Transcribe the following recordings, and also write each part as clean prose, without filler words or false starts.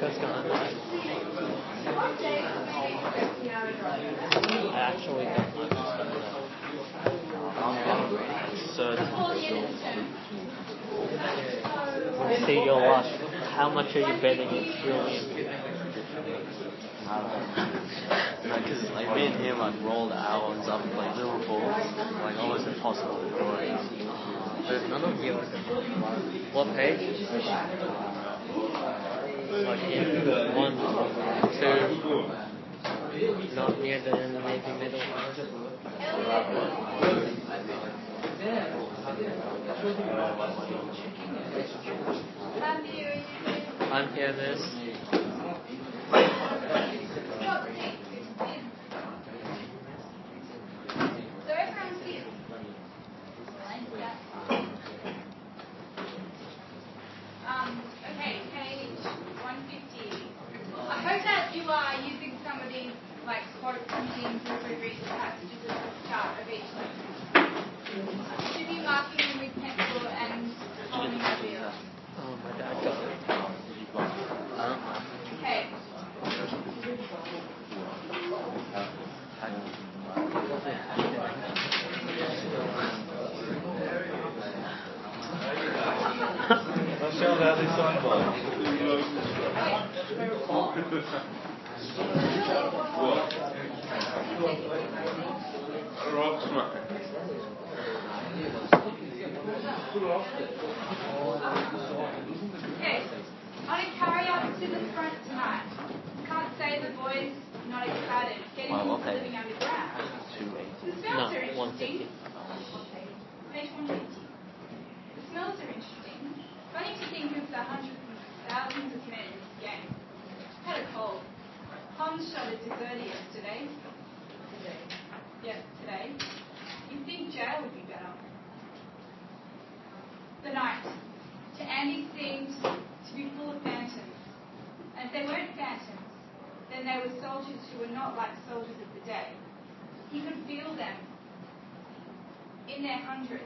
Coast Guard. I actually don't understand that. Certain. See your luck. How much are you betting it's Julian? Because like me and him like roll the hours up like little balls, like almost impossible to draw it. There's none of you. What page? Like in 1, 2, not near the end, maybe middle. I'm here, this. Okay, page 150. I hope that you are using some of these like quotes and things as we read the passages at the start of each lesson. You should be marking them with pencil and holding over you. Oh, my dad got it. Okay. Let's show how this song goes. Okay. On a carry up to the front tonight. Can't say the boys not excited. Getting used to living underground. The smells are interesting. Page 150. The smells are interesting. Funny to think of the hundreds and thousands of men in this game. Had a cold. Hans shot a deserter yesterday. Today. You'd think jail would be better. The night. To Andy seemed to be full of phantoms. And if they weren't phantoms, then they were soldiers who were not like soldiers of the day. He could feel them in their hundreds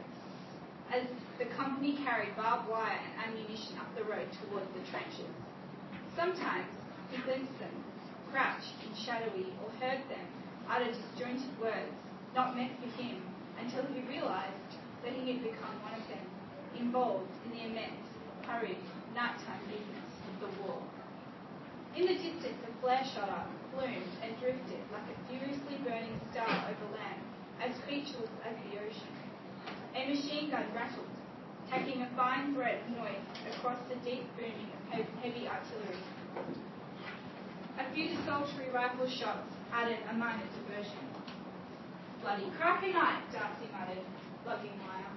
as the company carried barbed wire and ammunition up the road towards the trenches. Sometimes he glimpsed them, crouched and shadowy, or heard them utter disjointed words not meant for him until he realized that he had become one of them, involved in the immense, hurried, nighttime business of the war. In the distance, a flare shot up, bloomed and drifted like a furiously burning star over land, as featureless as the ocean. A machine gun rattled, tacking a fine thread of noise across the deep booming of heavy artillery. A few desultory rifle shots added a minor diversion. Bloody cracking night, Darcy muttered, lugging wire.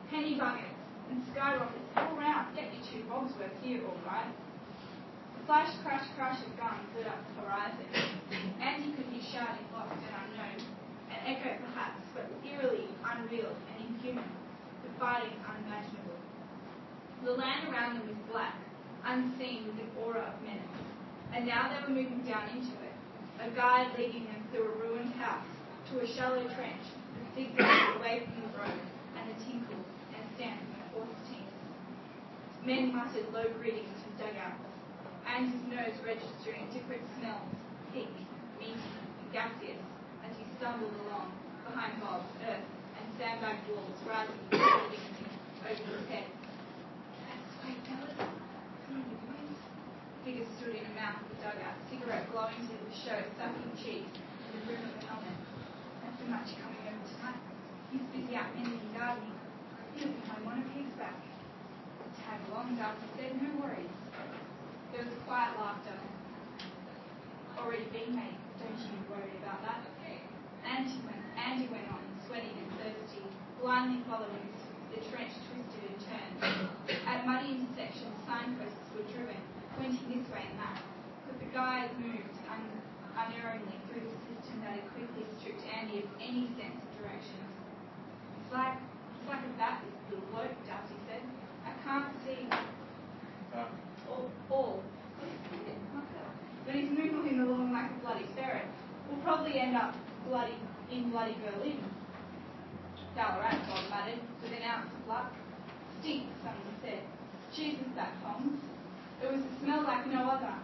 Penny buckets and skyrockets all round. Get your 2 bobs worth here, all right. The flash, crash, crash of guns lit up the horizon. Andy could hear shouting lost and unknown, an echo perhaps, but eerily unreal and inhuman, the fighting unimaginable. The land around them was black, unseen with an aura of menace, and now they were moving down into it, a guide leading them through a ruined house to a shallow trench that zigzagged away from the road and the tinkle and stamp of horse teams. Men muttered low greetings from dugouts, and his nose registering different smells, thick, meaty, and gaseous, as he stumbled along behind bobs, earth, and sandbag walls rising over his head. That's the way, fellas. Come on, you boys. Figure stood in a mouth of the dugout, cigarette glowing to the show, sucking cheeks to the brim of the helmet. Not so much coming over tonight. He's busy out mending and gardening. He'll be home on a pig's back. Tag along, Darcy said, no worries. There was quiet laughter. Already been made, don't you worry about that. Andy went on, sweating and thirsty, blindly following the trench twisted and turned. At muddy intersections, signposts were driven, pointing this way and that, but the guide moved unerringly through the system that had quickly stripped Andy of any sense of direction. It's like a bat, this little bloke, Darcy said. I can't see all. But he's moving along like a bloody ferret. We'll probably end up in bloody Berlin. Ballarat, Bob muttered, with an ounce of luck. Stinks, someone said. Cheers us back, Holmes. It was a smell like no other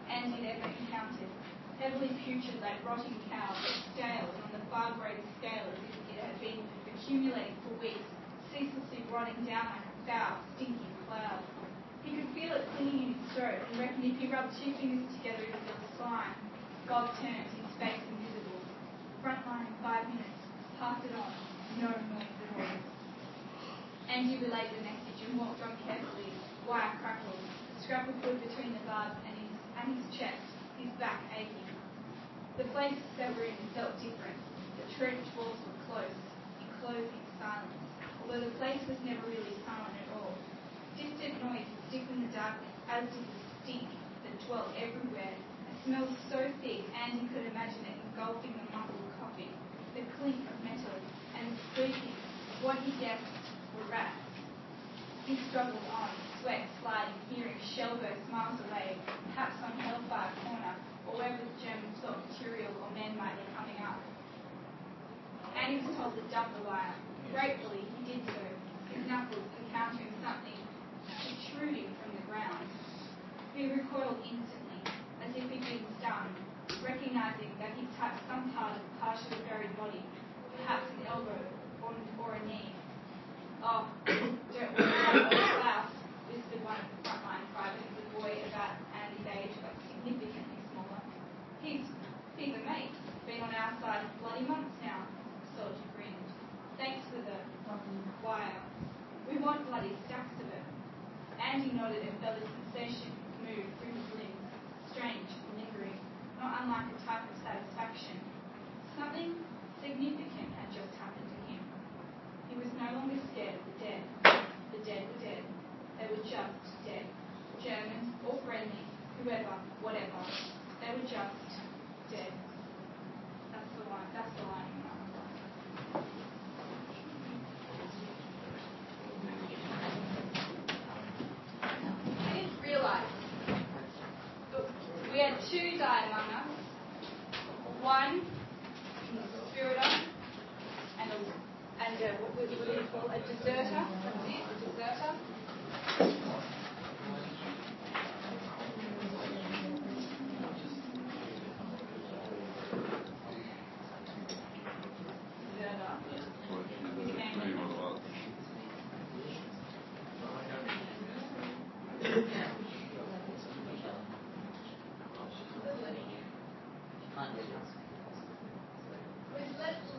Andy had ever encountered, heavily putrid like rotting cow, stale and on the far greater scale as if it had been accumulating for weeks, ceaselessly rotting down like a foul, stinking cloud. He could feel it clinging in his throat and reckoned if he rubbed two fingers together he would feel slime. Bob turned, his face invisible. Frontline 5 minutes, passed it on, no noise at all. Andy relayed the message and walked on carefully, wire crackled, scrap of wood between the barbs and his chest, his back aching. The place severing felt different. The trench walls were close, enclosing silence, although the place was never really silent at all. Distant noise would stick in the darkness, as did the stink that dwelt everywhere, a smell so thick Andy could imagine it engulfing the muffled coffee, the clink of metal, and the squeaking of what he guessed were rats. He struggled on, sweat sliding, hearing shell bursts miles away, perhaps on Hellfire Corner, or wherever the Germans thought material or men might be coming up. Andy was told to dump the wire. Gratefully, he did so, his knuckles encountering something protruding from the ground. He recoiled instantly, as if he'd been stung, recognizing that he'd touched some part of a partially buried body, perhaps an elbow or a knee. "Oh, don't worry about old Klaus," whispered one of the frontline privates, a boy about Andy's age but significantly smaller. He's a mate. Been on our side for bloody months now." The soldier grinned. "Thanks for the wire. We want bloody stacks of it." Andy nodded and felt a sensation move through his limbs, strange and lingering, not unlike a type of satisfaction. Something significant had just happened to him. He was no longer scared of the dead. The dead were dead. They were just dead. Germans or friendly, whoever, whatever. They were just dead. That's the line. That's the line. I didn't realise we had two die among us. One conspirator and what do you call a deserter? That's it, a deserter.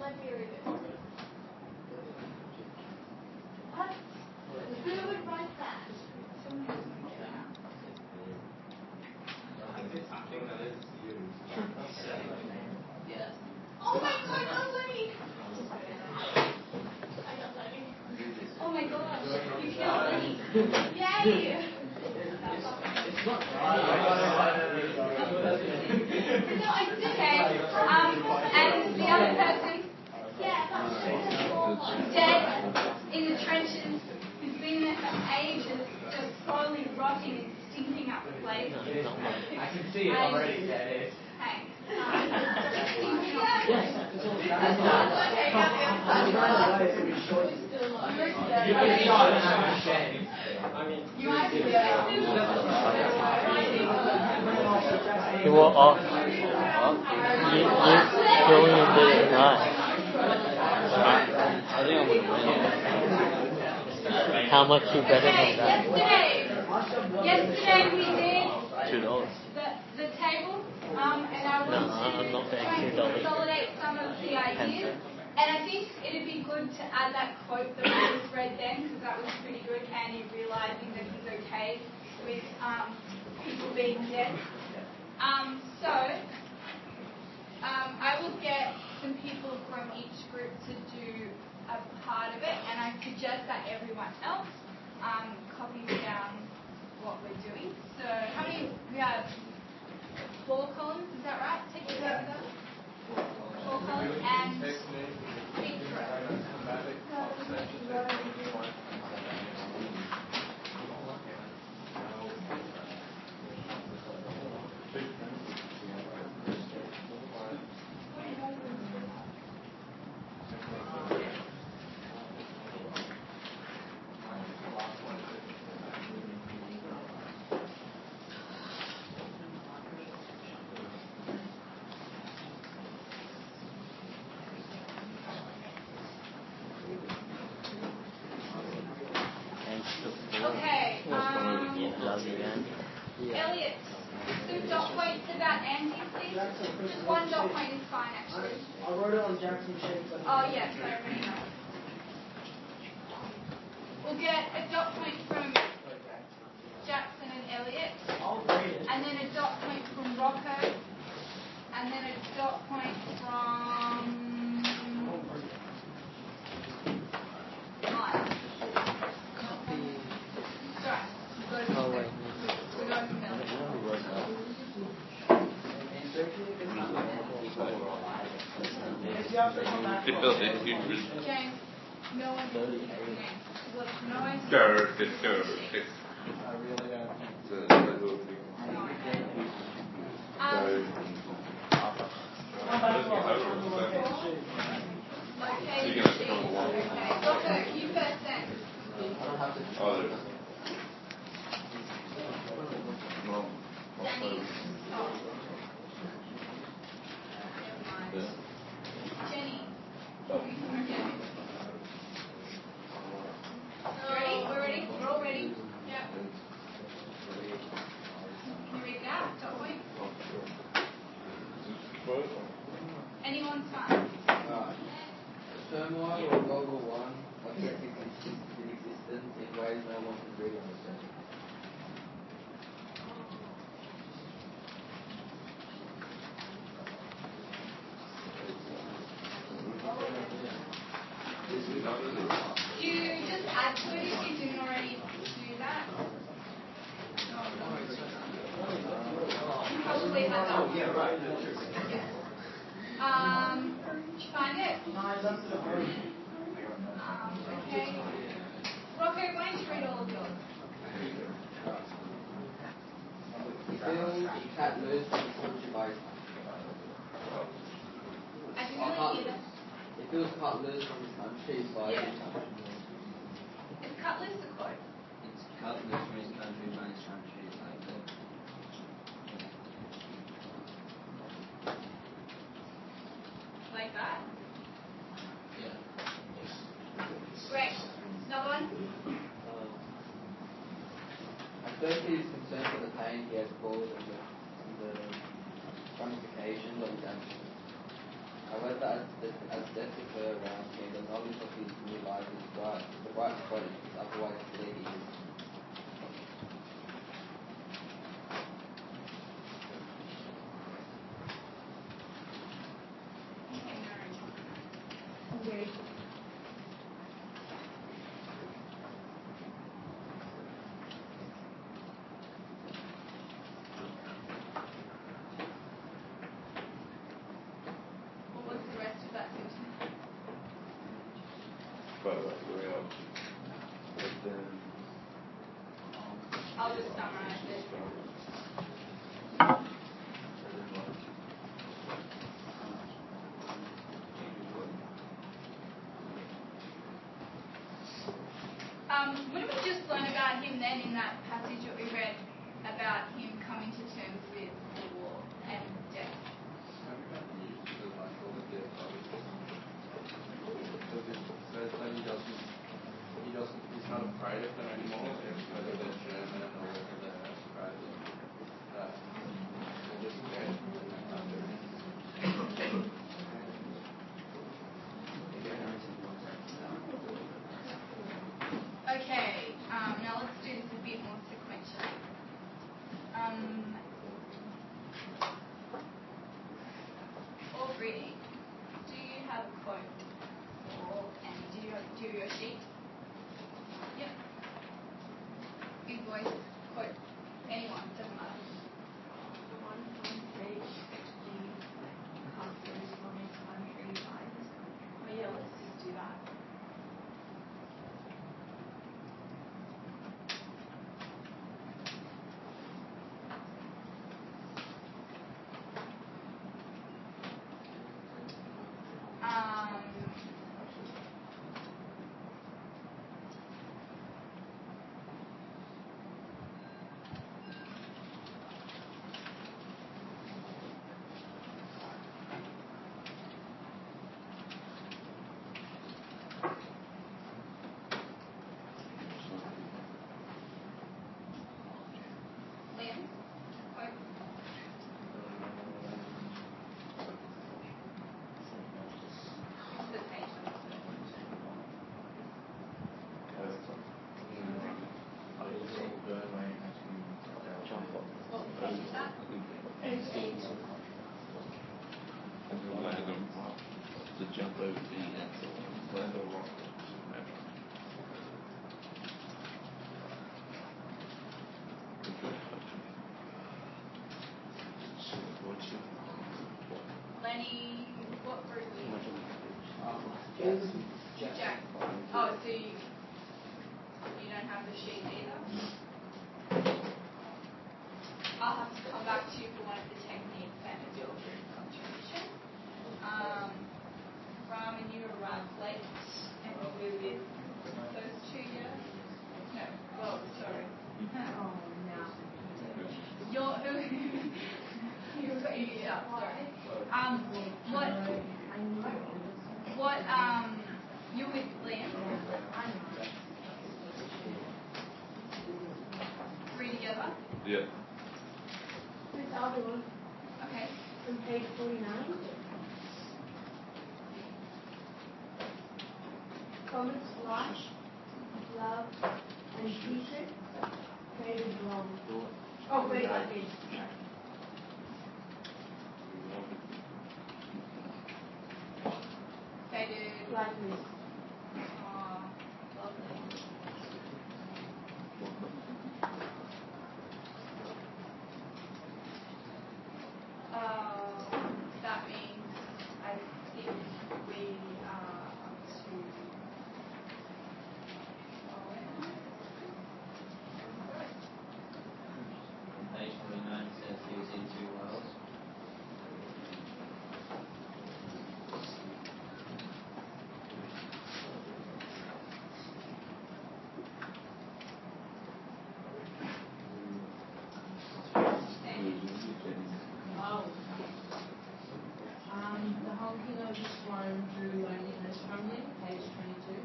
Let me read it. What? Who would write that? Oh my God, no way! I got Lenny. Oh my gosh, you killed Lenny. Yay! No, it's okay. And the other person, dead in the trenches, who's been there for ages, just slowly rotting and stinking up the place. I can see it already, Daddy. Hey. You were off. You going a bit high. I think I'm going to win. How much you betting on that? Yesterday we did $2. the table, and I No, want I'm not to betting try and $2. consolidate some of the ideas. And I think it'd be good to add that quote that we just read then, because that was pretty good, Andy realizing that he's okay with people being dead. I will get some people from each group to do a part of it, and I suggest that everyone else copies down what we're doing. So how many? We have 4 columns, is that right? Take it over. 4 columns and each row. without Andy, please? Just one dot point is fine, actually. I wrote it on Jackson Shape. Oh, yeah, so I already know. We'll get a dot point from Jackson and Elliot, I'll read it. and then a dot point from Rocco, and then a dot point from Miles. Sorry, we've got to Oh, wait. we're going from Elliot. James, no one James. Look, no one's Go. No. Okay, Rocco, you first then. Danny. Oh. Never mind. Jenny. Okay. Ready? We're ready? We're all ready? Yeah. Can you read it out? Dot point? Anyone's fine. Turmoil or global one object exists in existence in ways no one can really understand. Do you just add to it if you didn't already do that? You probably had that. Yeah, right. Did you find it? Okay. Rocco, why don't you read all of yours? Bill cat loose from the country by I can really hear that. it feels cut loose from his country by Yeah. his country. Is Cutlass a quote? It's cut loose from his country by his country like that. Like that? Yeah. Great. Another one? At first he is concerned for the pain he has caused and the ramifications of his actions. However, as death occurs around him, the knowledge of his new life is bright. The bright spot is otherwise clear he is. What was the rest of that sentence? I'll just summarize it. When we just learn about him then in that passage that we read about him coming to terms with the war and death? He's not afraid of them anymore, whether they're German or whether they're Australian. They're just dead. Okay, now let's do this a bit more sequentially. Aubrey, do you have a quote? Or Andy, do your sheet? Yep. Big voice, quote. Anyone, doesn't matter. One page, the conference from his country by his country. Oh yeah, let's just do that. to jump over the answer. Land or rock. Lenny, what group are you? Jack. Jack. Oh, so you don't have the sheet either? I'll have to come back to you for one of the techniques and a your group contribution. Raman, you arrived late and you were with those 2 years? No, well, sorry. Oh, no. Yeah, sorry. You're with Liam? Three together? Yeah. Who's the other one? Okay. On page 49. Comments, Flash, Love, and Secret. Faded Wrong. Oh, wait, okay. Faded. Blackness. Lovely. That means I think we are up to Page 29 says he was in 2 worlds. Oh. The honking of the swan drew loneliness from him, page 22.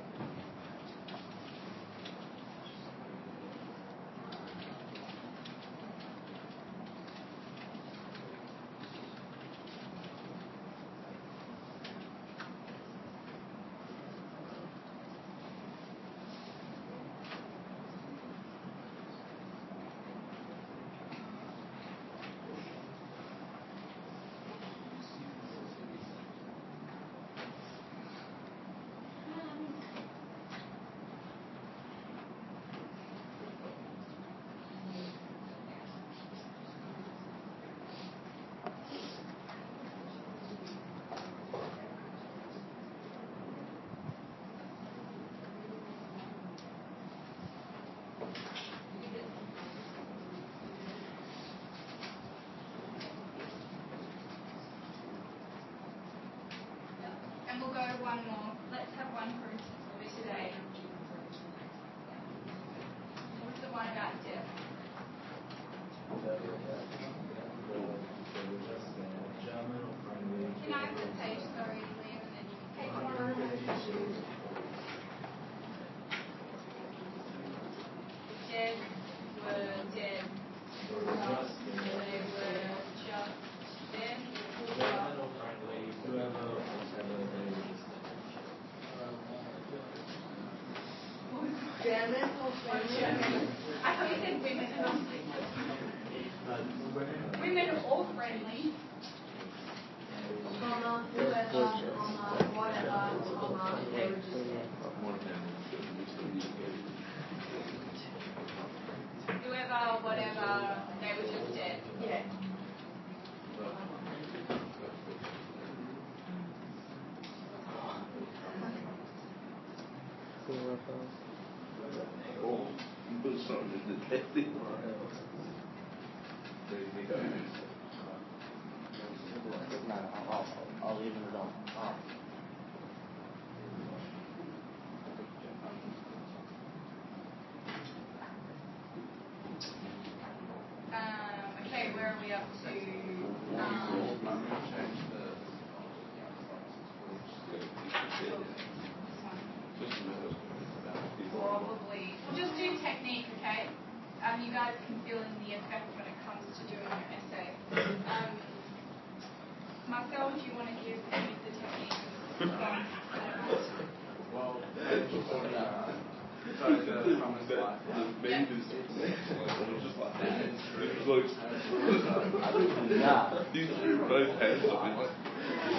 And we'll go one more. Let's have one for today. What's the one about death? Can I have the page, sorry, Liam, and then you can take one. Dead were dead. They were just dead. German or French? I thought you said women. Women are all friendly. Comma, whoever, comma, whatever, comma, they were just dead. Whoever, whatever, they were just dead. Yeah. Oh, but it's not really the testing. There you go. No, I'll leave it on. Okay, where are we up to? Probably. We'll just do technique, okay? You guys can fill in the effect when it comes to doing your essay. Marcel, do you want to give any of the techniques? Well, before that, so the promised life. The main is just like that. It's like, Yeah. you threw both hands up in like,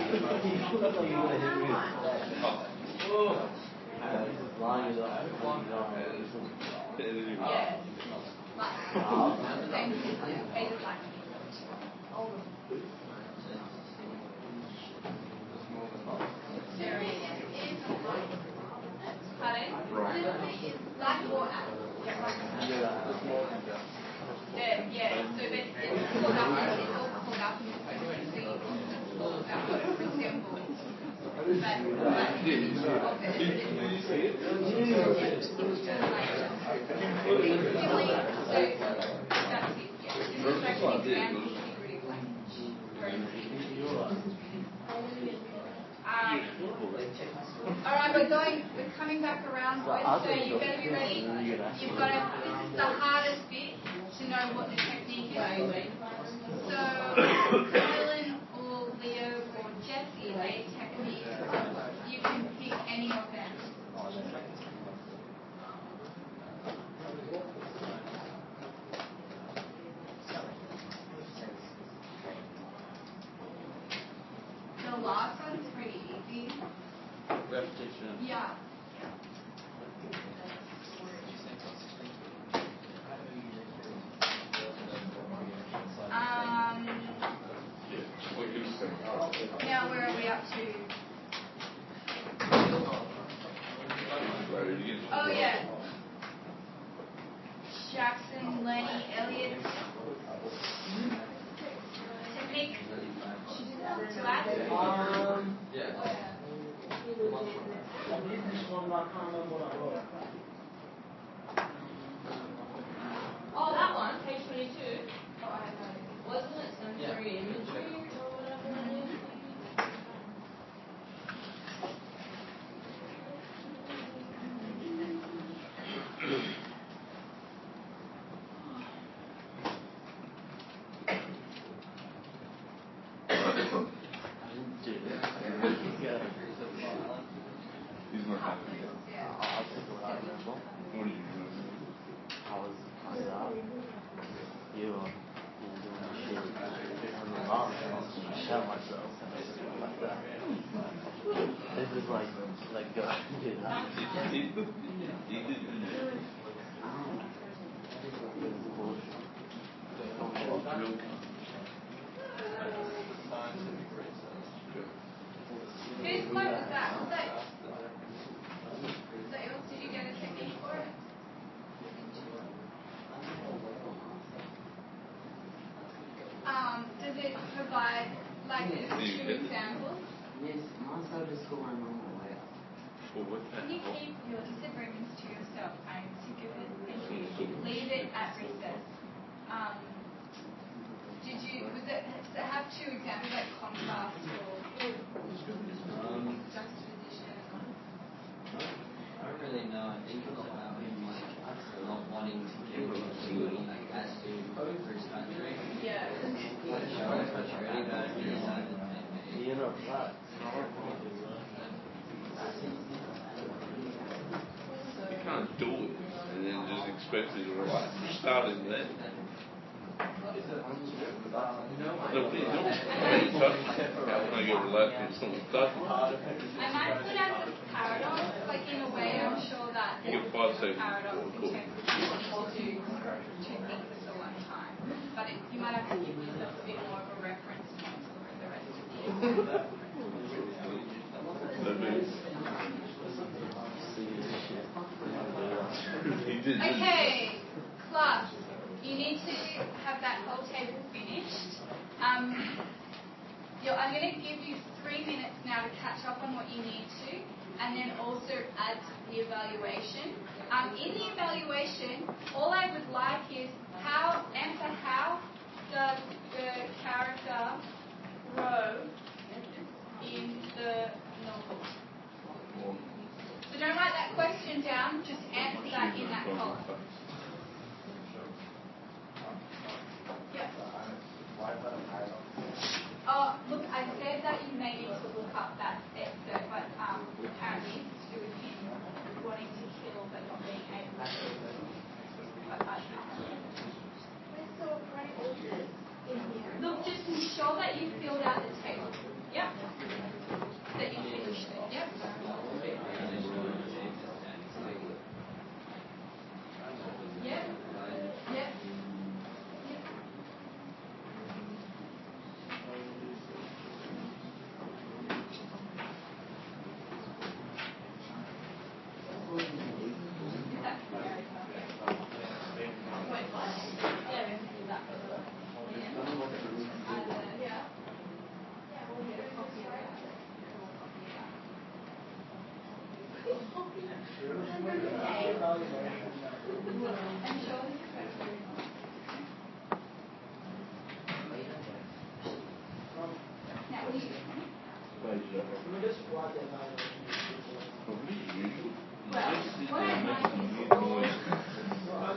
Yeah. Same phase of life. Pardon? Black or apple? Yeah, so but it's called up, it's all called up in the frequency resembles. Alright, we're coming back around, boys, so you better be ready. You've got to, this is the hardest bit to know what the technique is. So, Kylan or Leo or Jesse, a technique, you can pick any of them. The last one's pretty easy. Repetition. Yeah. Now where are we up to? Oh yeah. Jackson, Lenny, Elliot. Technique to add? Oh, that one, page 22. Oh, I have no idea. Wasn't it sensory imagery or whatever it is? He's not happy. I'll take what I remember. What do you remember? I was out. You were doing shit. And then last time I was trying to shut myself and stuff like that. This is like go. He did. Whose quote was that? Was that yours? Did you get a technique for it? Does it provide like two examples? Yes, my subject school my normal way. Can you keep your disagreements to yourself? I'm sick of it. Thank you. Leave it at recess. Does it have two examples like contrast or juxtaposition? I don't really know. I think it's about him not wanting to give opportunity as to for his country. Yeah. You know, right. You can't do it and then just expect it to relax. You're starting there. No, please don't. How can I get relaxed when someone's touching? I might put as a paradox, like in a way I'm sure that You get 5 seconds paradox before in terms of to do two things at the one time. But you might have to give yourself a bit more of a reference point for the rest of the Okay, class. You need to have that whole table finished. I'm going to give you 3 minutes now to catch up on what you need to, and then also add the evaluation. In the evaluation, all I would like is how does the character grow in the novel? So don't write that question down, just answer that in that column. Yes. Oh, look, I said that you may need to look up that excerpt, but apparently it's to do with him wanting to kill but not being able to. Look, just ensure that you filled out the table. Yep. Well, what I'd like is all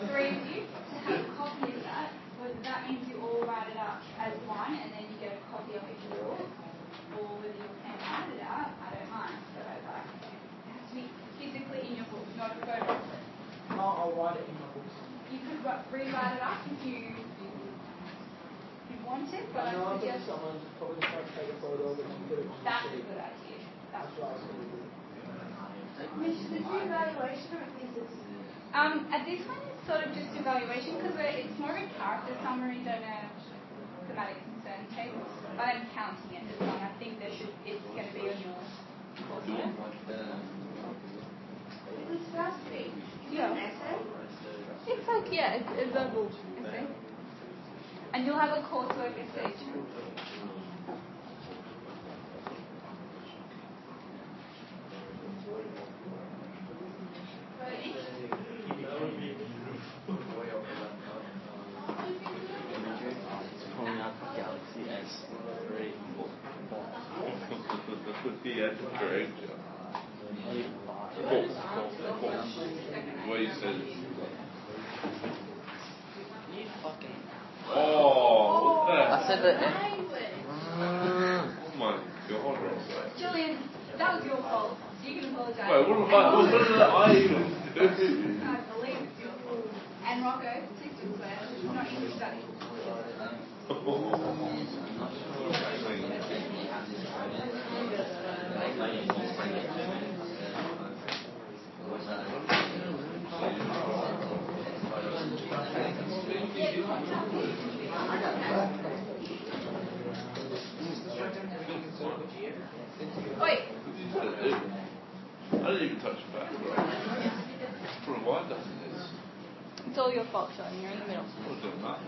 three of you to have a copy of that. Whether that means you all write it up as one and then you get a copy of it all, or whether you can write it out, I don't mind. But I'd like it has to be physically in your book, not a photo of it. I'll write it in my book. You could rewrite it up if you want it, but I suggest Someone's probably trying to take a photo of it and put it on the that's a sheet. good idea. That's what I was going to do. Mitch, the evaluation or thesis? At this one, it's sort of just evaluation because it's more of a character summary than a thematic concern table. But I'm counting it as one. I think it's going to be on your coursework. It's supposed to be. Yeah. An essay? It's like, yeah, it's a verbal essay. And you'll have a coursework essay too. Pulling out the Galaxy S3. He had to correct you. The way you said it. You fucking. Oh, what the? I said that. Oh my god. Julian, that was your fault. You can apologize. Wait, what did I even do? I believe it's your fault. And Rocco, please do swear. This is not your study. Wait. I didn't even touch the back, right? For a while, doesn't this? It's all your fault, John. You're in the middle. Well, it doesn't matter.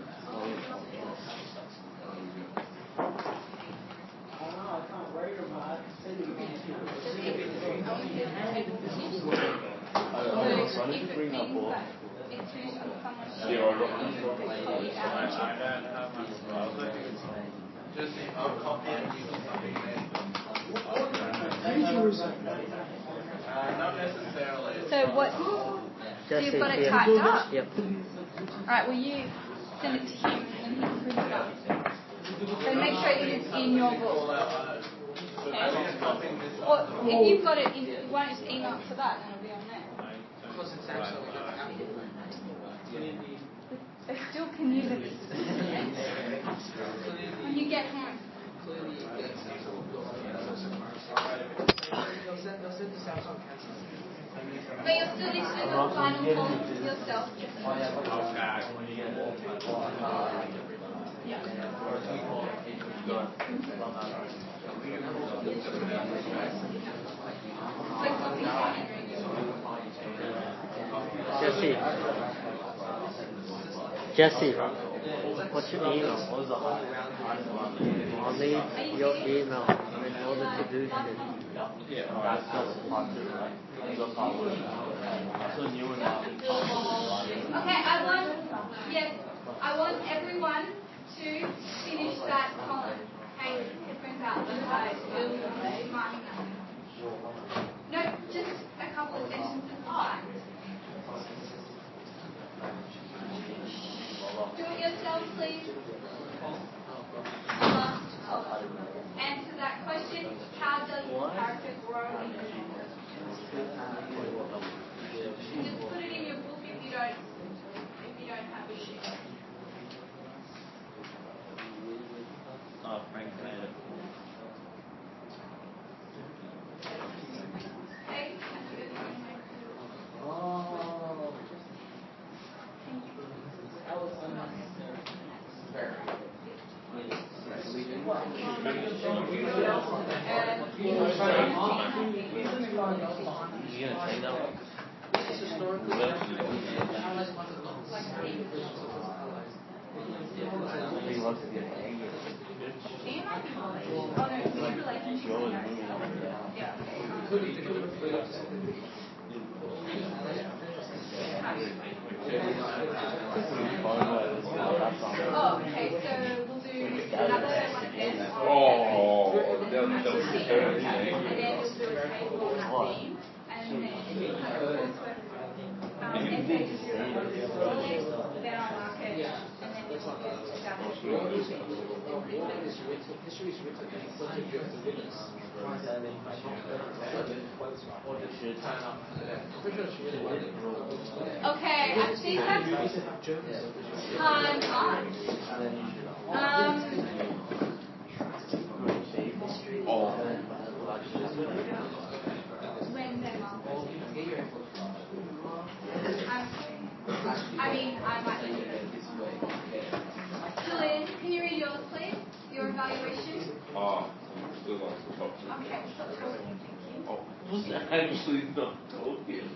I can't wait about it. So if it means that it's finished on someone's sheet, Yeah, I got you can copy it out. Just I'll copy it and use something there. Not necessarily. So what? So you've got it typed up? Yep. Alright, will you send it to him and he can print it up? So make sure it is in your book. Okay. Or if you've got it in, why don't you just email it to that and it'll be on there. Because it's actually They still can use it when you get home. clearly you get they'll send the Samsung cancel. But you'll still need to do the final column yourself. Jesse, what's your email? I'll need your email in order to do this. Okay, I want everyone to finish that column. Okay, it brings out the side. No, just a couple of sentences. Do it yourself, please. Answer that question. How does the character grow in the novel? Just put it in your book if you don't have a sheet. Oh, Frank made it. Okay? That was unnecessary. You gonna take that one? It's historical. Analyze one of the He wants to get angry. Oh, okay, so we'll do another one of this. Oh, that was And then we'll do say to zero early, then I'll mark it, and then you can just establish it. History is written. It's subject to witness. Okay, I think that's time on. When they're I might need it. Julian, can you read yours, please? Your evaluation? Still like to talk to you. Okay, stop talking, thank you. Was actually not talking.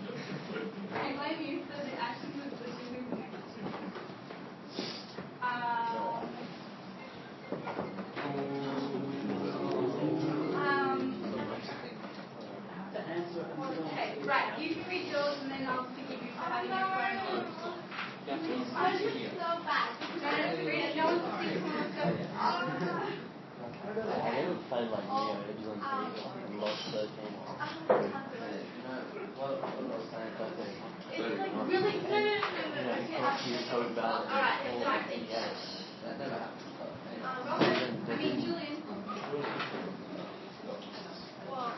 I blame you for the action of the doing next to you. Okay, right, you can read yours and then I'll forgive you for having your phone on. So bad. No, read it. No one's sitting on the I never played like Neo Edge on TV. Lost 13. What I was saying, It's like really He's so bad. Alright, it's time. that never happens. Robert, Julian. Well,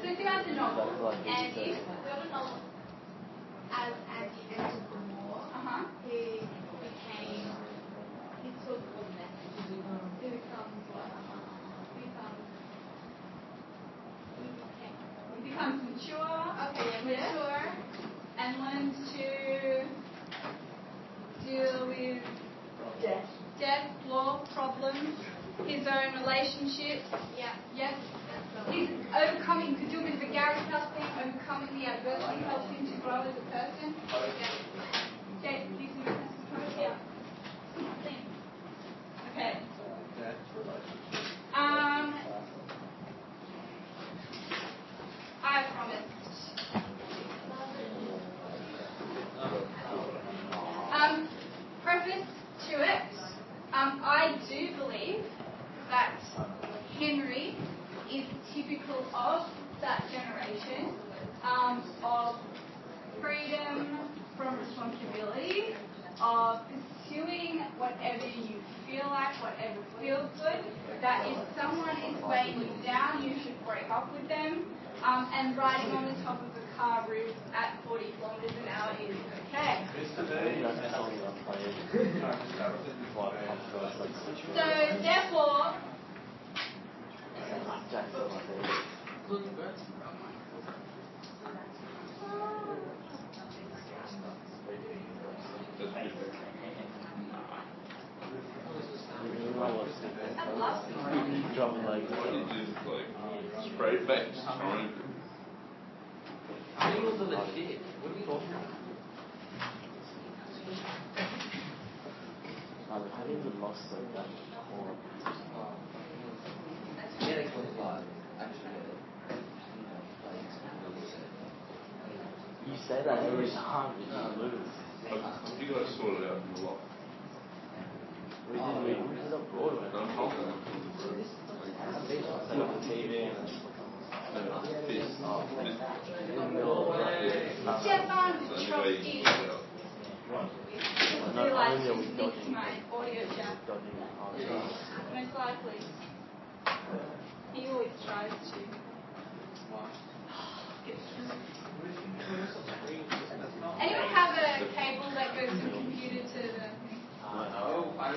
So if you have the novel, and you got a novel as Andy entered the war. He took all the messages. He becomes what? He becomes mature. Okay, yeah, mature. And learns to deal with death, law, problems, his own relationships. Yeah. Yes. He's overcoming, could do a bit of a Gary House thing, overcoming the adversity helps him to grow as a person. Okay, using business approach, yeah. Okay. I promised. Preface to it, I do believe that Henry is typical of that generation, of freedom from responsibility, of pursuing whatever you feel like, whatever feels good, that if someone is weighing you down, you should break up with them, and riding on the top of a car roof at 40 kilometers an hour is okay. So, therefore, Dropping like spray face. I think it was on the shit. What are you talking about? I think we lost like that whole. Yeah, it was like, actually, You say that every time you lose. You guys sorted out in the lot. We did on Broadway. Don't hold them. Set up the TV and Stefan Petrovsky. I realised he's linked to my audio chat. Most likely. He always tries to. Anyone have a cable that goes from computer to the thing? I don't know, it might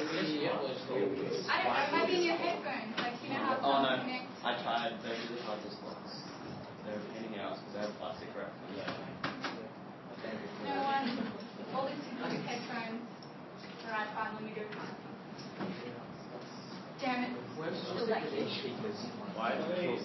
be in your headphones, like you know how some connect. I tried, they're really hard to spot. They're a pain in the ass because they have plastic wrap. No one, all these people with headphones. Alright, fine, let me go find some. Damn it, still that kid. Why do they?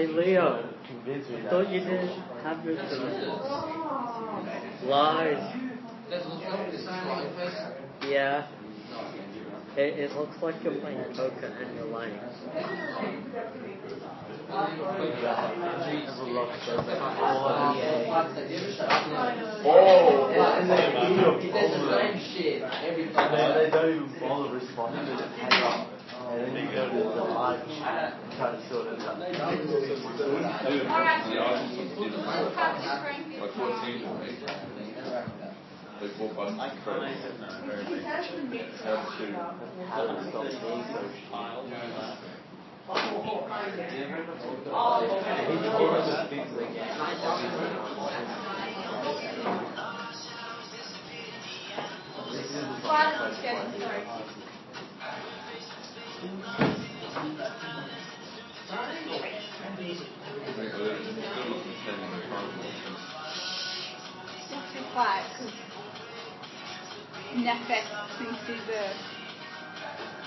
Hey Leo, convince me I that. thought you didn't have your lies. Does it look like the same face? Yeah. It looks like you're playing poker and you're lying. And they It's the same shit every And time. then they don't even bother responding, they just hang up. And then you go to the live chat and try to sort it out. Alright, Like 14 to me. Like 4 buttons to press. How to. Just be quiet, because Nefex thinks he's a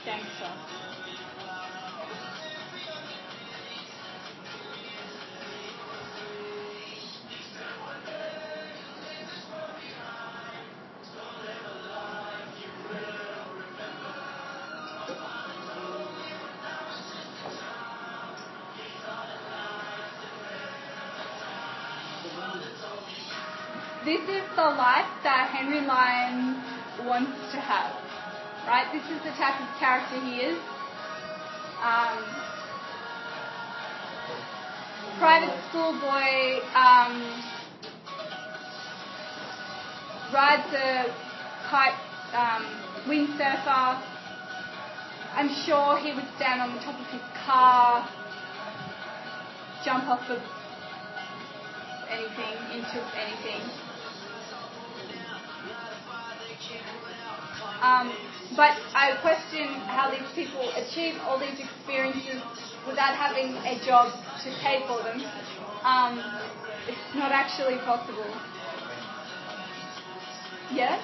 gangster. This is the life that Henry Lyons wants to have, right? This is the type of character he is. Private school boy, rides a kite, windsurfer. I'm sure he would stand on the top of his car, jump off of anything, into anything. But I question how these people achieve all these experiences without having a job to pay for them. It's not actually possible. Yes?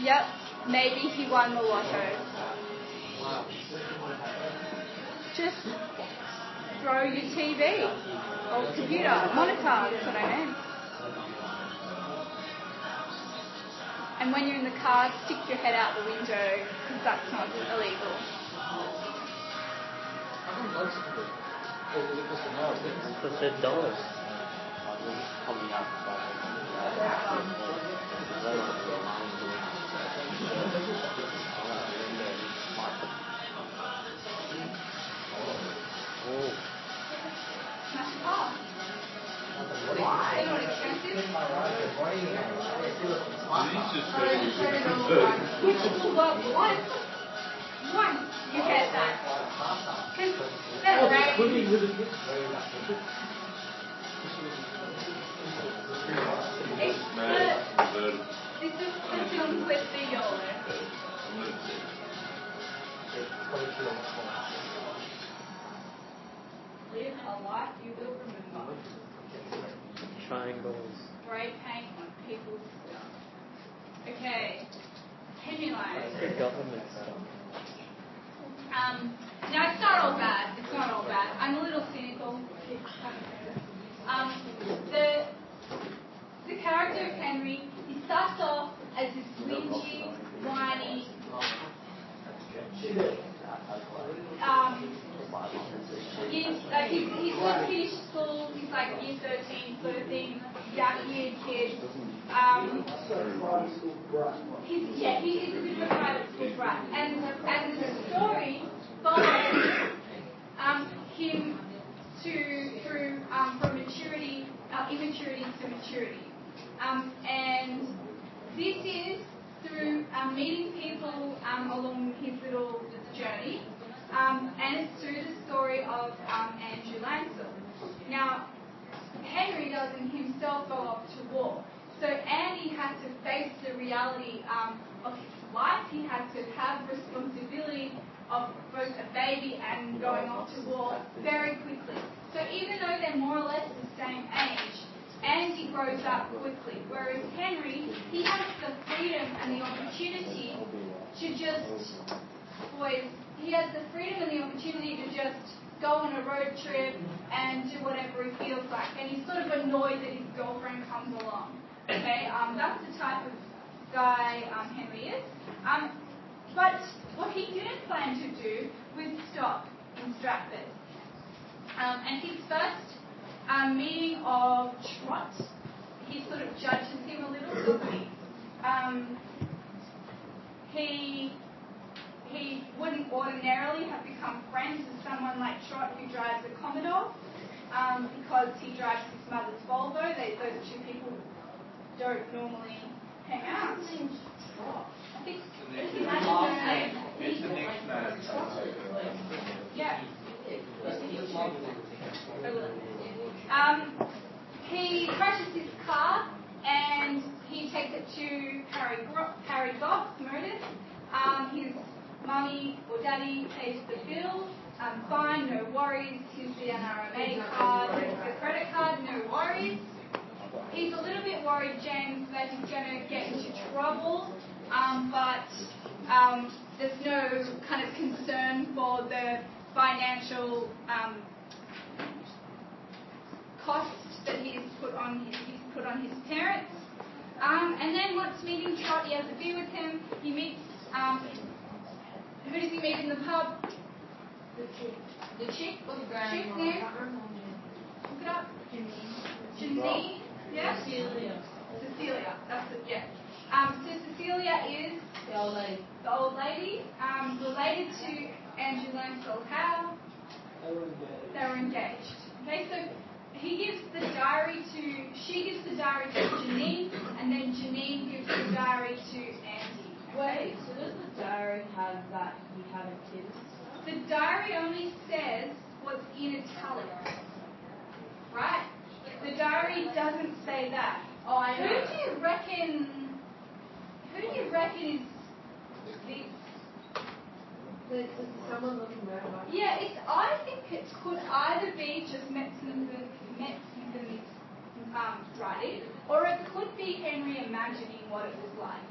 Yep, maybe he won the lotto. Just throw your TV or computer, monitor, that's what I meant. And when you're in the car, stick your head out the window, because that's not illegal. Because they're dollars. Smash the car. They're not expensive. Well, once you get that. Because they're great. This is the film with the YOLO. Live a life you will remember. Triangles. Spray paint on people's stuff. Okay. Henry Lyons. That's the government stuff. Now it's not all bad. It's not all bad. I'm a little cynical. The character of Henry, he starts off as this whingy, whiny, he's just finished school, he's like year 13 sort of thing, young weird kid. He's a bit of a private school brat. And the story follows him through from immaturity to maturity. And this is through meeting people along his little journey. And it's through the story of Andrew Lancel. Now, Henry doesn't himself go off to war. So Andy had to face the reality of his life. He had to have responsibility of both a baby and going off to war very quickly. So even though they're more or less the same age, Andy grows up quickly, whereas Henry, he has the freedom and the opportunity to just go on a road trip and do whatever he feels like, and he's sort of annoyed that his girlfriend comes along. Okay, that's the type of guy Henry is. But what he didn't plan to do was stop in Stratford. And his first meeting of Trot, he sort of judges him a little, doesn't he? He wouldn't ordinarily have become friends with someone like Trot who drives a Commodore because he drives his mother's Volvo. Those two people don't normally hang out. I think it's a nickname. Yeah. He crashes his car and he takes it to Harry Goff Motors. His mummy or daddy pays the bill. Fine, no worries. Here's the NRMA card, here's the credit card, no worries. He's a little bit worried, James, that he's going to get into trouble, but there's no kind of concern for the financial cost that he's put on his parents. And then once meeting Trot, he has a beer with him. He meets, who does he meet in the pub? The chick? What's the chick's name? Look it up. Janine? Yeah? Cecilia. That's it, yeah. So Cecilia is the old lady. Related to Andrew Langsdale Howe. They were engaged. Okay, so she gives the diary to Janine, and then Janine gives the diary to Andy. Wait, so does the diary have that he had a kid? The diary only says what's in italics, right? The diary doesn't say that. Oh, I know. Who do you reckon is this? There's someone looking around. Yeah, I think it could either be just Metzner's writing, or it could be Henry imagining what it was like.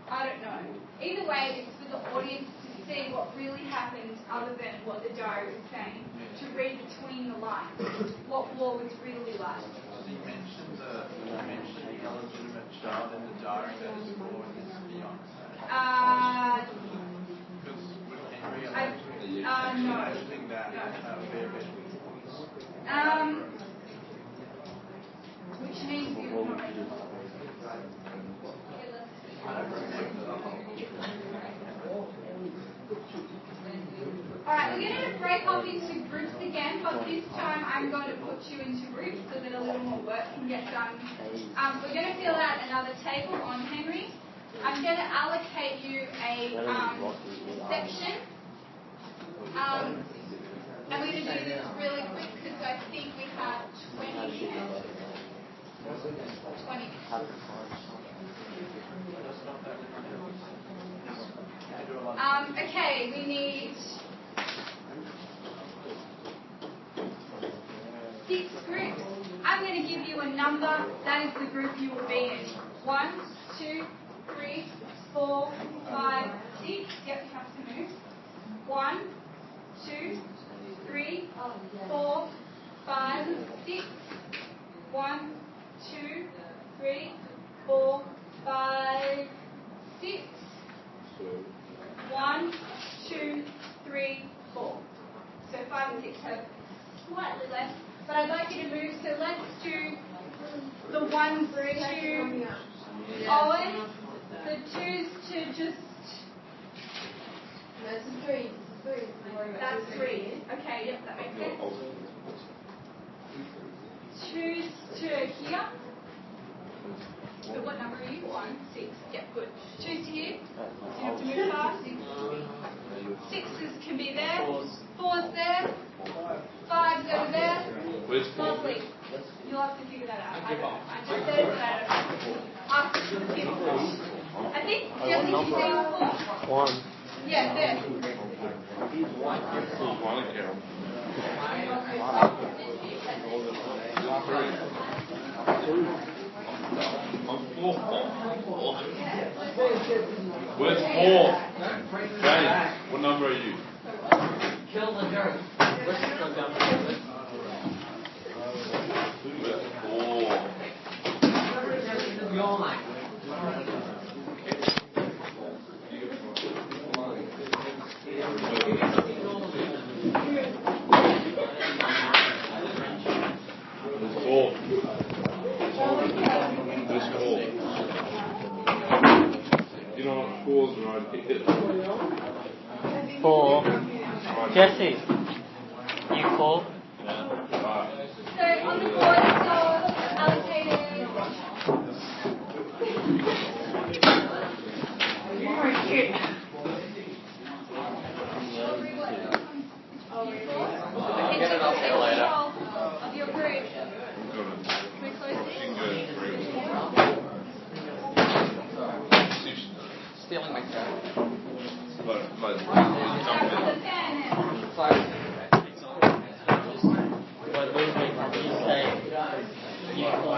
I don't know. Either way, it's for the audience to see what really happened other than what the diary was saying, to read between the lines, what war was really like. He mentioned the illegitimate child in the diary that is born is Beyonce. Because with Henry, imagining that would be a bit. Which means you will not. Alright, we're going to break up into groups again, but this time I'm going to put you into groups so that a little more work can get done. We're going to fill out another table on Henry. I'm going to allocate you a section. And we're going to do this really quick because I think we have 20 minutes. 20. Okay, we need 6 groups. I'm going to give you a number. That is the group you will be in. 1, 2, 3, 4, 5, 6. Yep, you have to move. 1, 2, 3, 4, 5, 6. 1, 2, 3, 4, 5, 6. 1, 2, 3, 4. So 5 and 6 have slightly less, but I'd like you to move. So let's do the 1s to Owen, the 2s to just. That's 3. That's 3. Okay, yep, that makes sense. 2s to here. So what number are you? 1, 6. Yeah, good. 2s to here. So you have to move fast. 6s can be there. 4s there. 5s over there. Lovely. You'll have to figure that out. I don't know. I just said it, but I don't know. Ask the people. I think Jesse can see 4. 1. Yeah, there. 4. Where's 4? James, what number are you? Kill the dirt. Where's the gun? Where's 4? Your line. You know what 4's right here? 4. Jesse, you 4? Yeah. So on the board, so allocated. Get it off there later. Of your group. We're close. Stealing my car. But The fan now. What movement can you say? You 4.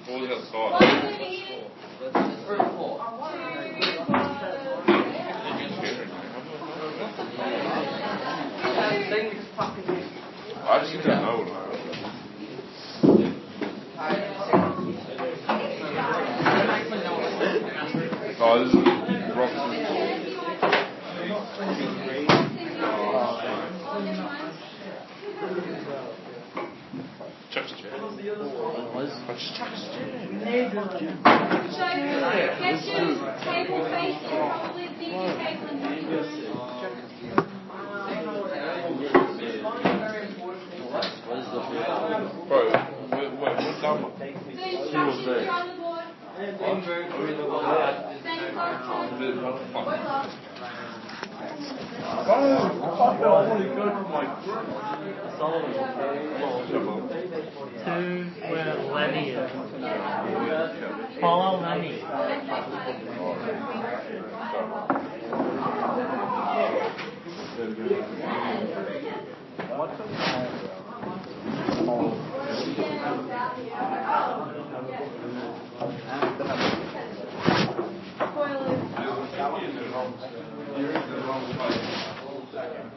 all the other side. I just don't know what oh, this is Roxy. Chuck's chair. Chuck's chair. So get your table facing probably the bigger table in the room. Bro, what number? The instructions are on the board. Same card. To where Lenny is. Follow Lenny.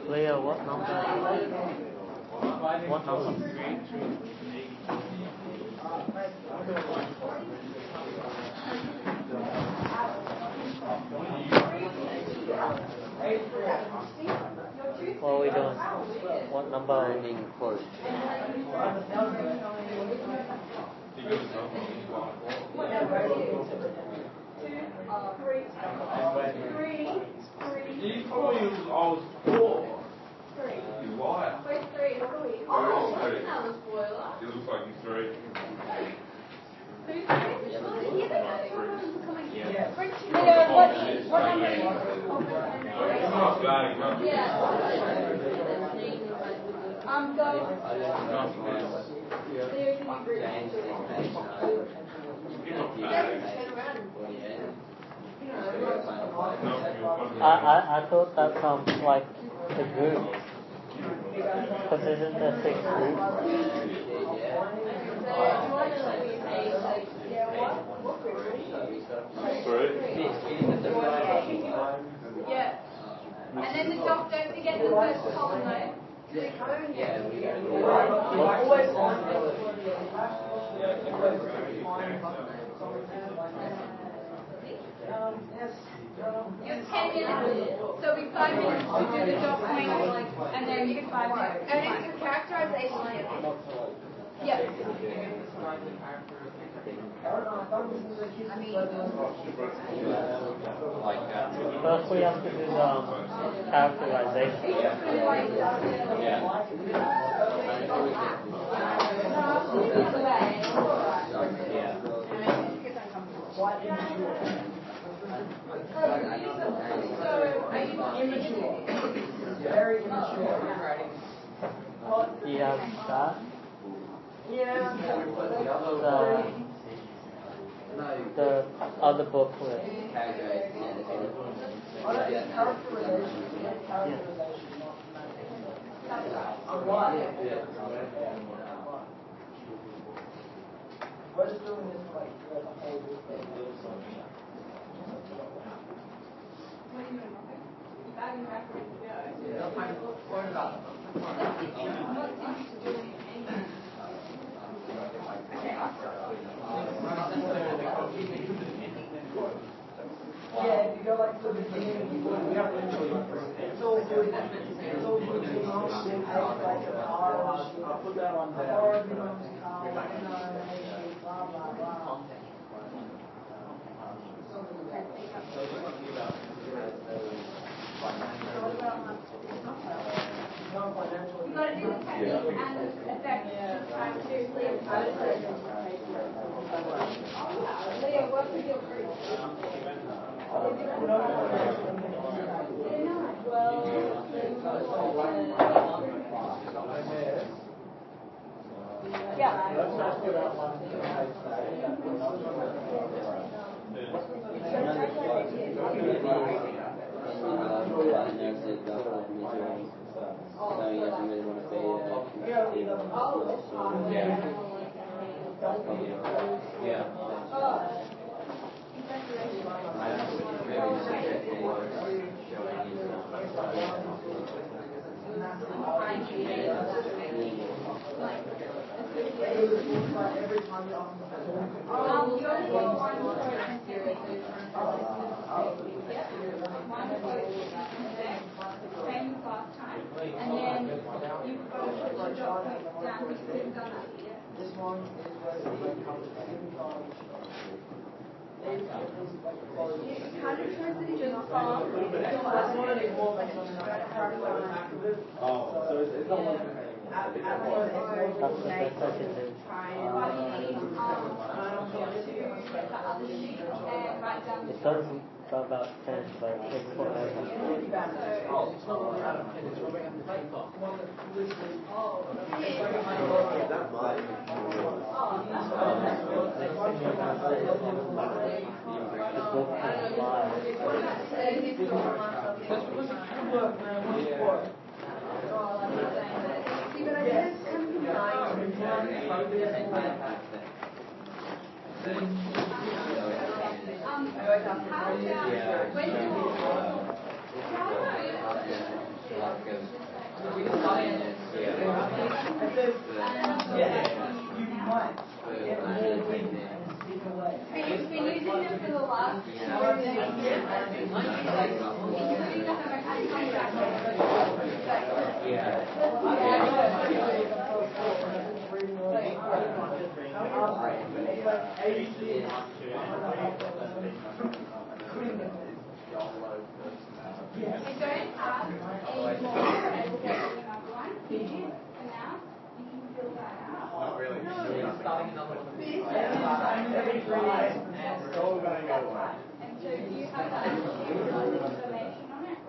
Leo, what number? What number? What are we doing? What number are we being close? You told me I was 4. You liar. Where's 3? What are we? Oh, that's another spoiler. It looks like you're 3. Who's 3? What number are you? It's not bad, it's Yeah. Go. There can be I thought that sounds like the group. Because isn't there 6 groups? Yeah. And then the dog, don't forget the first column though. You have 10 minutes, so it'll be 5 minutes to do the dot point, and then you get 5 minutes. And it's a characterization. Yeah. First we have to do the characterization. Do you have that? Yeah. The other booklet. What is doing this like the whole What are you doing, Robert? You're bagging backwards. Yeah. Yeah, if you go like to the beginning, it's all good. It's all good. I'll put that one down. Blah, blah, blah. You've got to do the technique and the effect time to Leah. Leah, work with your group. Yeah. Same as last time, and then you've got to put your dot points down because you've done that. This one is where the comes in. Kind of transition from So it's not like It does go about 10, but it's whatever. The book has live. We've been using them for the last 2 years, We don't have any more another one here for now. You can fill that out. Not really. every 3 days. And so do you have that information on it?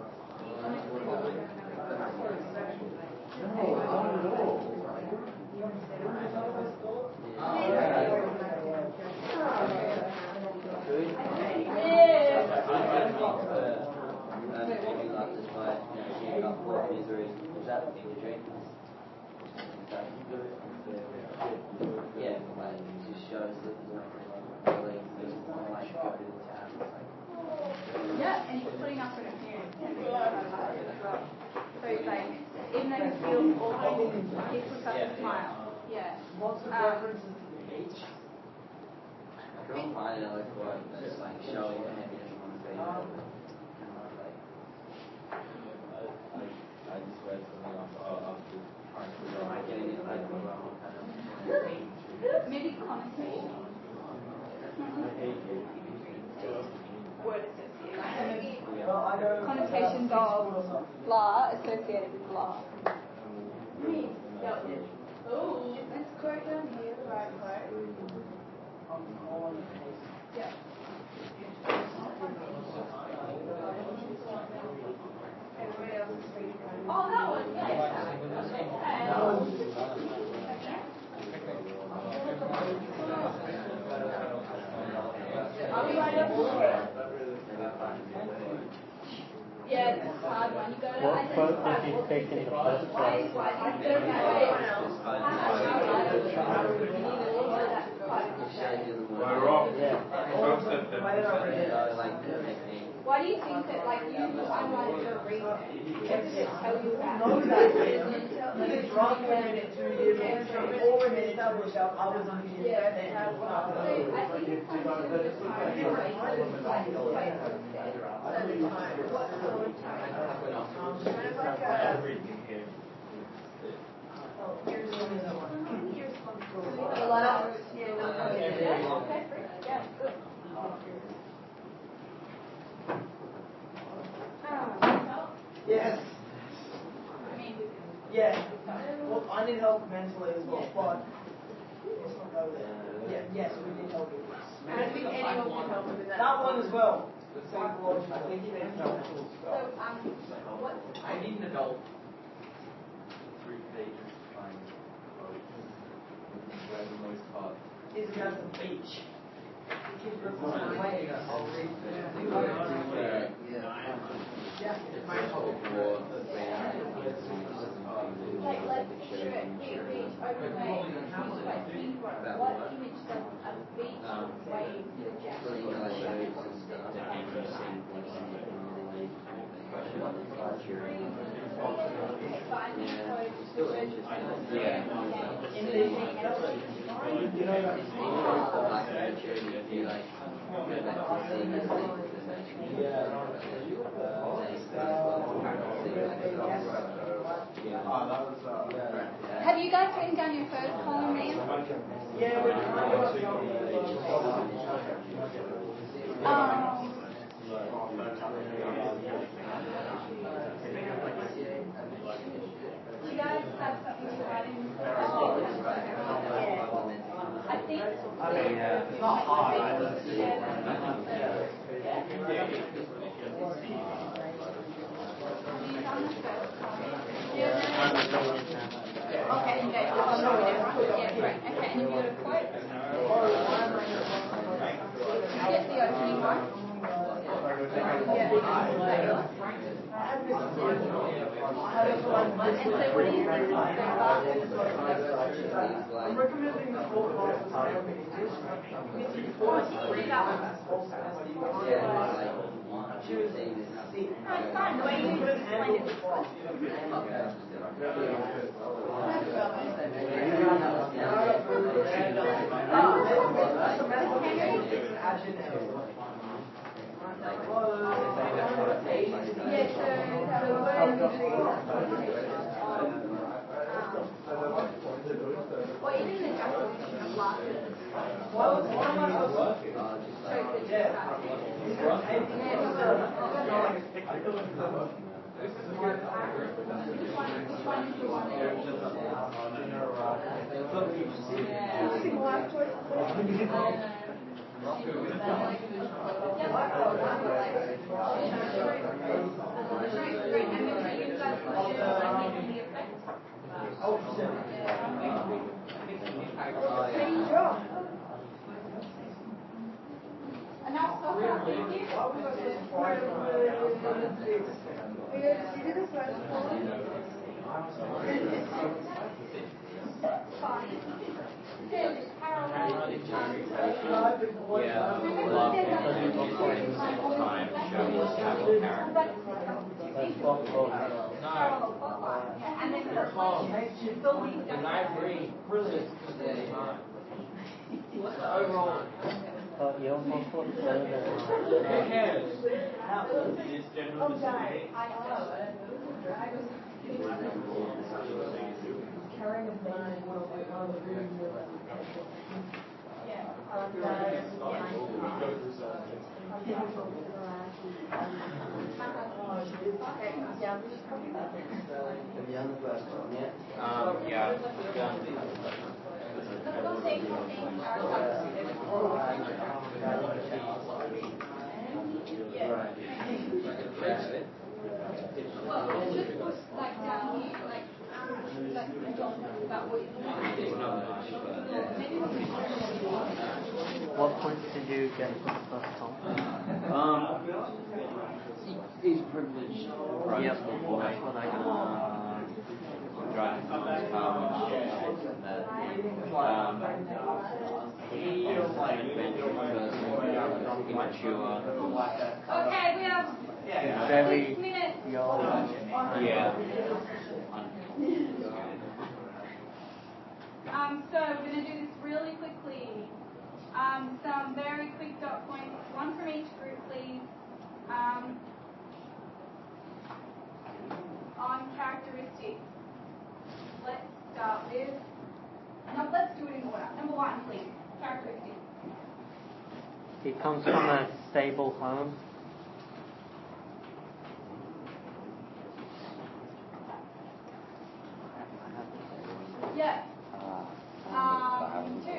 Yeah, like it just shows that there's nothing really like go to the tab. Yeah, and you're putting up an appearance and then as well. So it's like, even though you feel awful, it puts up a smile. Yeah. What's the difference in each? I can't find it like what that's like showing the heaviness on the face. I just read something off getting it like Maybe connotation. Word association. Connotations of blah associated with blah. Oh, let's quote down here, the right quote. Yeah. Everybody else is reading. Oh, that one, yes. Okay. quote did you pick in the first place? Why do you think that, like, you highlight it for a reason? Does it tell you that? No, the drug candidate 2 years already established I was on his bed and had So I think it comes to the time where it's like the way it's said. What sort of time? Yeah, good. Yes. Yeah. Well, I need help mentally as well, but let's not go there. Yeah, yes, we need help with this. I don't think anyone can help with that. That one as well. Psychological. I think you need help. What? I need an adult. 3 pages to find where the most part. Is it at the beach? Like picture it, beach, open wave, like Peterborough. What image does a beach wave project? Have you guys written down your first column, Ian? Yeah, we're trying to do you guys have something to write in? I think it's not hard. Okay, you guys, yeah, right. Okay, and you got a quote? Get the opening one. And so what do you think so far? I'm recommending the whole class. No, it's fine. The way you explain it. Well, you didn't adjust the vision of glasses. But you're more further. Who cares? It's general vicinity. Carrying a baby will be one of the really What points did you get for the first time? He's privileged. Right? Yep, that's what I got. Driving someone's car and he's like an adventurous person, immature. Okay, we have Very 6 minutes. Yeah. So we're going to do this really quickly. Some very quick dot points, one from each group, please. On characteristics. Let's start with, no, let's do it in order. Number 1, please. Characteristics. He comes from a stable home. Yeah. 2.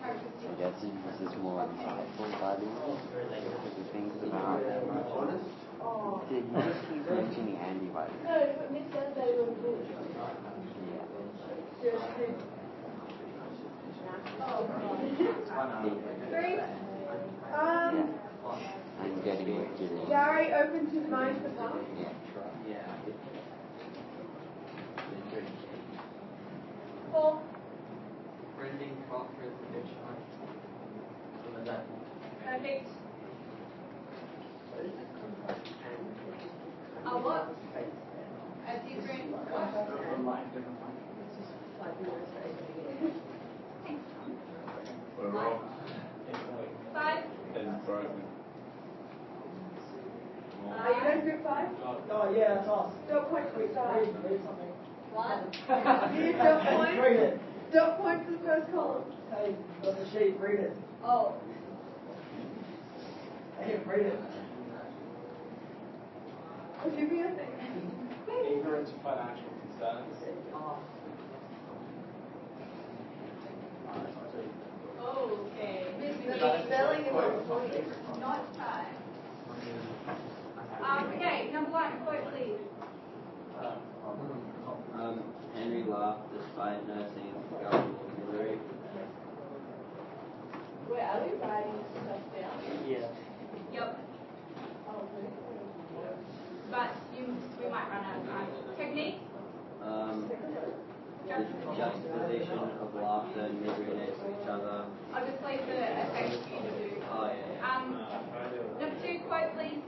I guess he uses more insightful values. He thinks about that much. He just keeps mentioning handy values. No, but Miss said they were good. I'm getting it. Gary opens his mind for some. Yeah. 4. Friendly, thoughtful, traditional. Perfect. What? A different what? 5. Are you ready for 5? Oh, yeah, that's awesome. Dot point for start. Read something. What? Dot point. Read it. Dot point for the first column. Hey, what's the sheet? Read it. Oh. Hey, read it. I'll give you a thing. Ignorance of financial concerns. Okay. The spelling is Not 5. Okay, number 1, quote please. Henry laughed despite nursing government misery. Where are we writing stuff down? Yeah. Yep. But we might run out of time. Technique? The juxtaposition of laughter and misery next to each other. I'll just leave the effects for you to do. Oh, yeah. Number 2, quote please.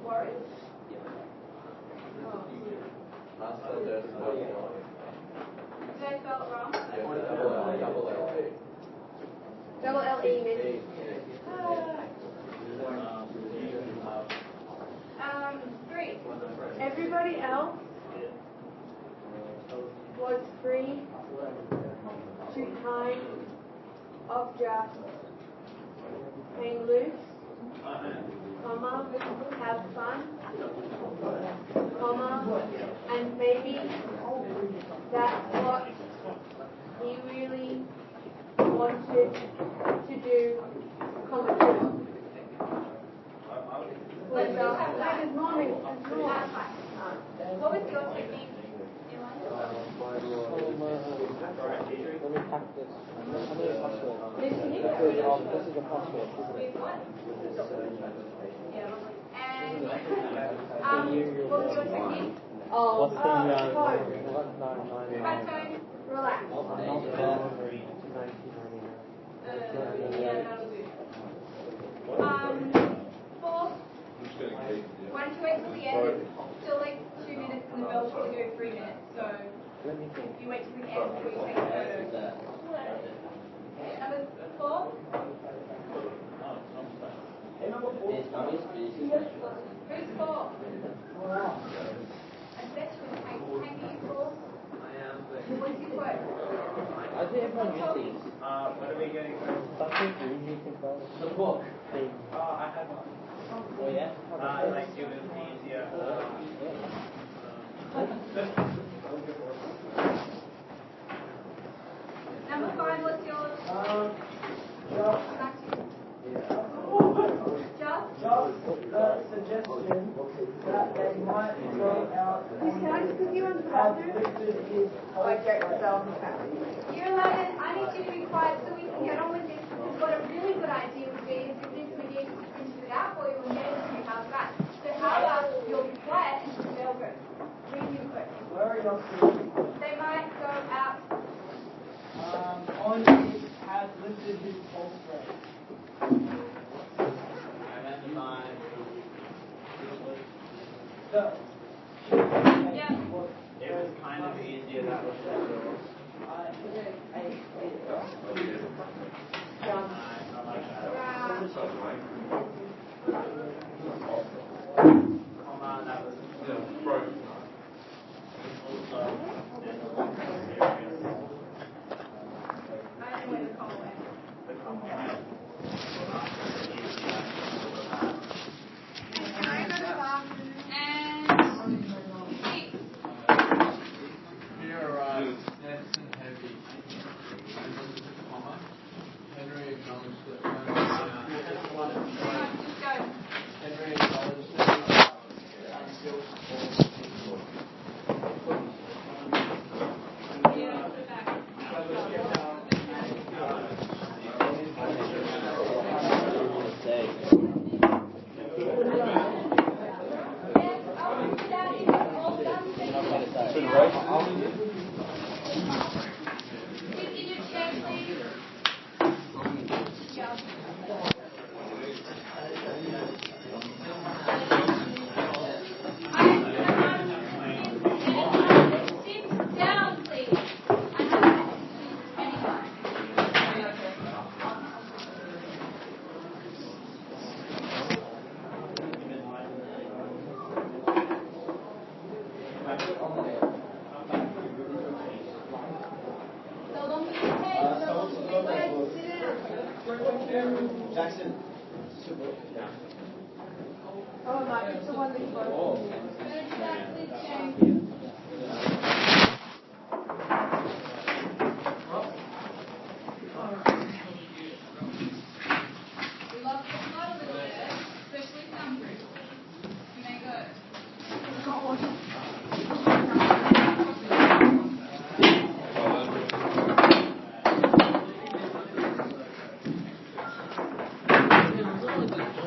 Warren? Did I spell it wrong? Double L-E, miss. 3. Everybody else was free to kind of just hang loose, comma, have fun, comma, and maybe that's what he really wanted to do, comma, too. Let's go have that. Good morning. That's fine. What was your technique? Let me pack this. This This is a password. With what? And what was your technique? What's the phone. Back tone. Relax. 1999. Yeah, that'll do. 4. Why don't you wait till the end? It's still like 2 minutes and the bell's probably go 3 minutes. So if you wait till the end before you take a photo. Number 4. Who's 4? A 7? veteran painter, you course? I am, but What's your quote? I think everyone uses these. What are we getting from? Something easy to go. The book. I have one. Oh yeah? Like it was easier. Number 5, what's yours? Just suggestion that they might go out and have lifted his You're allowed. I need you to be quiet so we can get on with this. Because what a really good idea would be is if this mediation finishes it out for you and get it to your house back. So how about you'll be quiet and they'll go. Read your quote. where are your feet? They might go out. On his has lifted his pulse rate. So, Yeah. It was kind of easier that way. That was broken. Also, there's a lot more serious. I don't know where the comma went. The comma went. Henry acknowledged that Jackson. Oh, Mike, it's the one before.